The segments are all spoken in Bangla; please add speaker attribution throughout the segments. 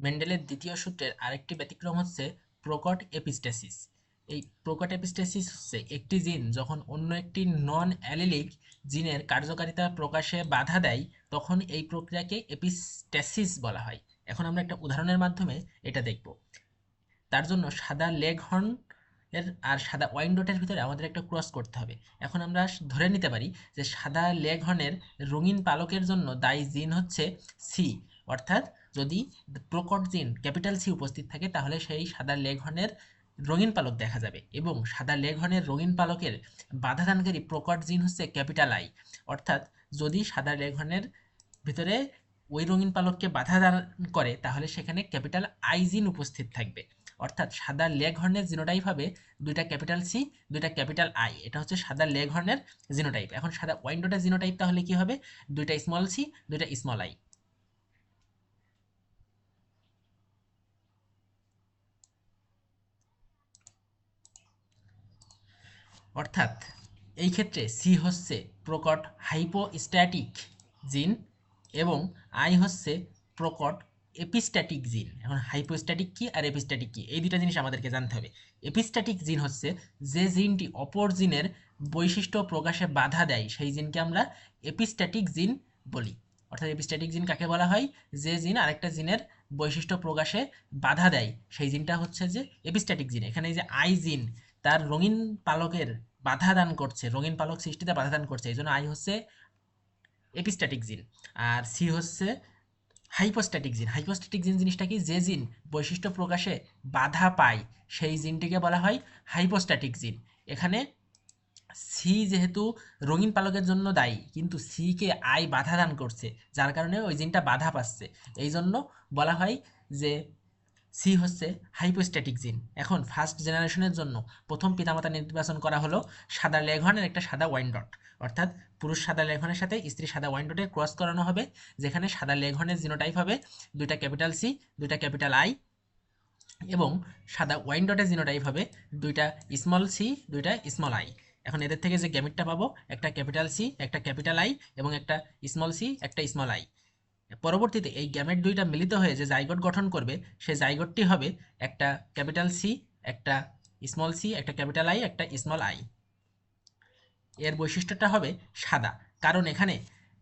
Speaker 1: মেন্ডেলের দ্বিতীয় সূত্রের আরেকটি ব্যতিক্রম হচ্ছে প্রকট এপিস্টেসিস। এই প্রকট এপিস্টেসিস হচ্ছে একটি জিন যখন অন্য একটি নন অ্যালিলিক জিনের কার্যকারিতা প্রকাশে বাধা দেয়, তখন এই প্রক্রিয়াকে এপিস্টেসিস বলা হয়। এখন আমরা একটা উদাহরণের মাধ্যমে এটা দেখব। তার জন্য সাদা লেগ হর্ন এর আর সাদা ওয়াইনডটের ভিতরে আমাদের একটা ক্রস করতে হবে। এখন আমরা ধরে নিতে পারি যে সাদা লেগ হর্নের রঙিন পালকের জন্য দায়ী জিন হচ্ছে সি, অর্থাৎ যদি প্রকট জিন ক্যাপিটাল সি উপস্থিত থাকে তাহলে সেই সাদা লেগ হর্নের রঙিন পালক দেখা যাবে, এবং সাদা লেগ হর্নের রঙিন পালকের বাধাদানকারী প্রকট জিন হচ্ছে ক্যাপিটাল আই, অর্থাৎ যদি সাদা লেগ হর্নের ভিতরে ওই রঙিন পালককে বাধা দান করে তাহলে সেখানে ক্যাপিটাল আই জিন উপস্থিত থাকবে। অর্থাৎ সাদা লেগ হর্নের জিনোটাইপ হবে দুইটা ক্যাপিটাল সি, দুইটা ক্যাপিটাল আই। এটা হচ্ছে সাদা লেগ হর্নের জিনোটাইপ। এখন সাদা ওয়াইনডটের জিনোটাইপ তাহলে কি হবে? দুইটা স্মল সি, দুইটা স্মল আই। অর্থাৎ এই ক্ষেত্রে সি হচ্ছে প্রকট হাইপোস্ট্যাটিক জিন এবং আই হচ্ছে প্রকট এপিস্ট্যাটিক জিন। এখন হাইপোস্ট্যাটিক কি আর এপিস্ট্যাটিক কি, এই দুটো জিনিস আমাদেরকে জানতে হবে। এপিস্ট্যাটিক জিন হচ্ছে যে জিনটি অপর জিনের বৈশিষ্ট্য প্রকাশে বাধা দেয়, সেই জিনকে আমরা এপিস্ট্যাটিক জিন বলি। অর্থাৎ এপিস্ট্যাটিক জিন কাকে বলা হয়? যে জিন আরেকটা জিনের বৈশিষ্ট্য প্রকাশে বাধা দেয় সেই জিনটা হচ্ছে যে এপিস্ট্যাটিক জিন। এখানে এই যে আই জিন তার রঙিন পালকের বাধা দান করছে, রঙিন পালক সৃষ্টিতে বাধা দান করছে, এই জন্য আই হচ্ছে এপিস্ট্যাটিক জিন। আর সি হচ্ছে হাইপোস্ট্যাটিক জিন। হাইপোস্ট্যাটিক জিন জিনিসটা কি? যে জিন বৈশিষ্ট্য প্রকাশে বাধা পায় সেই জিনটিকে বলা হয় হাইপোস্ট্যাটিক জিন। এখানে সি যেহেতু রঙিন পালকের জন্য দায়ী, কিন্তু সি কে আই বাধা দান করছে, যার কারণে ওই জিনটা বাধা পাচ্ছে, এই জন্য বলা হয় যে সি হচ্ছে হাইপোস্ট্যাটিক জিন। এখন ফার্স্ট জেনারেশনের জন্য প্রথম পিতামাতা নির্বাচন করা হলো সাদা লেঘনের একটা সাদা ওয়াইনডট, অর্থাৎ পুরুষ সাদা লেঘনের সাথে স্ত্রী সাদা ওয়াইনডটের ক্রস করানো হবে, যেখানে সাদা লেঘনের জিনোটাইপ হবে দুইটা ক্যাপিটাল সি, দুইটা ক্যাপিটাল আই, এবং সাদা ওয়াইনডটের জিনোটাইপ হবে দুইটা স্মল সি, দুইটা স্মল আই। এখন এদের থেকে যে গ্যামিটটা পাবো, একটা ক্যাপিটাল সি, একটা ক্যাপিটাল আই, এবং একটা স্মল সি, একটা স্মল আই। পরবর্তীতে এই গ্যামেট দুইটা মিলিত হয়ে যে জাইগোট গঠন করবে, সেই জাইগোটটি হবে একটা ক্যাপিটাল সি, একটা স্মল সি, একটা ক্যাপিটাল আই, একটা স্মল আই। এর বৈশিষ্ট্যটা হবে সাদা, কারণ এখানে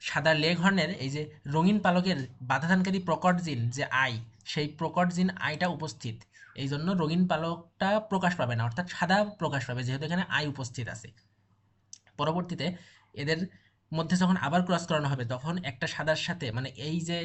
Speaker 1: সাদা লেগ হর্নের এই যে রঙিন পালকের বাধাদানকারী প্রকট জিন যে আই, সেই প্রকট জিন আইটা উপস্থিত, এই জন্য রঙিন পালকটা প্রকাশ পাবে না, অর্থাৎ সাদা প্রকাশ পাবে যেহেতু এখানে আই উপস্থিত আছে। পরবর্তীতে এদের মধ্যে যখন আবার ক্রস করানো হবে তখন একটা সাদার সাথে, মানে এই যে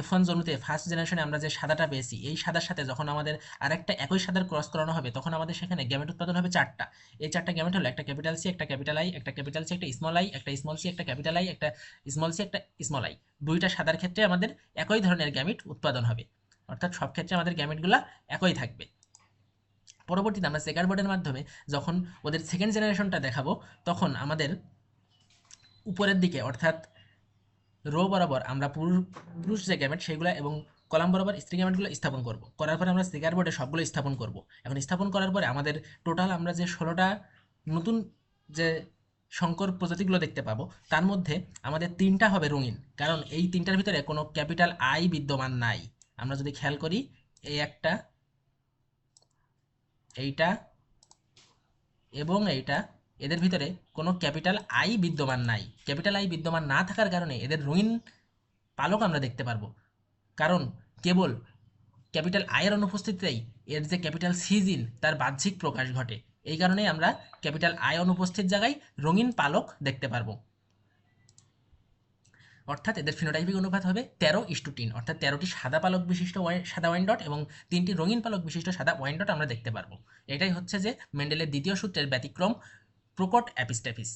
Speaker 1: F1 জনুতে ফার্স্ট জেনারেশনে আমরা যে সাদাটা পেয়েছি এই সাদার সাথে যখন আমাদের আরেকটা একই সাদার ক্রস করানো হবে তখন আমাদের সেখানে গ্যামেট উৎপাদন হবে চারটা। এই চারটা গ্যামেট হলো একটা ক্যাপিটাল সি, একটা ক্যাপিটাল আই, একটা ক্যাপিটাল সি, একটা স্মল আই, একটা স্মল সি, একটা ক্যাপিটাল আই, একটা স্মল সি, একটা স্মল আই। দুইটা সাদার ক্ষেত্রে আমাদের একই ধরনের গ্যামেট উৎপাদন হবে, অর্থাৎ সব ক্ষেত্রে আমাদের গ্যামেটগুলা একই থাকবে। পরবর্তীতে আমরা চেকার বোর্ডের মাধ্যমে যখন ওদের সেকেন্ড জেনারেশনটা দেখাবো তখন আমাদের উপরের দিকে অর্থাৎ রো বরাবর আমরা পুরুষ যে গ্যামেট সেগুলো এবং কলাম বরাবর স্ত্রী গ্যামেটগুলো স্থাপন করব, করার পরে আমরা চেকার বোর্ডে সবগুলো স্থাপন করব। এখন স্থাপন করার পরে আমাদের টোটাল আমরা যে 16টা নতুন যে সংকর প্রজাতিগুলো দেখতে পাবো তার মধ্যে আমাদের 3টা হবে রঙিন, কারণ এই 3টার ভিতরে কোনো ক্যাপিটাল আই বিদ্যমান নাই। আমরা যদি খেয়াল করি, এই একটা, এইটা এবং এইটা, এদের ভিতরে কোনো ক্যাপিটাল আই বিদ্যমান নাই। ক্যাপিটাল আই বিদ্যমান না থাকার কারণে এদের রঙিন পালক আমরা দেখতে পারবো, কারণ কেবল ক্যাপিটাল আয়ের অনুপস্থিতিতেই এর যে ক্যাপিটাল সিজিন তার বাহ্যিক প্রকাশ ঘটে। এই কারণেই আমরা ক্যাপিটাল আয় অনুপস্থিত জায়গায় রঙিন পালক দেখতে পারবো। অর্থাৎ এদের ফিনোটাইপিক অনুপাত হবে 13:3, অর্থাৎ 13টি সাদা পালক বিশিষ্ট সাদা ওয়াইনডট এবং 3টি রঙিন পালক বিশিষ্ট সাদা ওয়াইনডট আমরা দেখতে পারবো। এটাই হচ্ছে যে মেন্ডেলের দ্বিতীয় সূত্রের ব্যতিক্রম প্রকট অ্যাপিস্ট্যাপিস।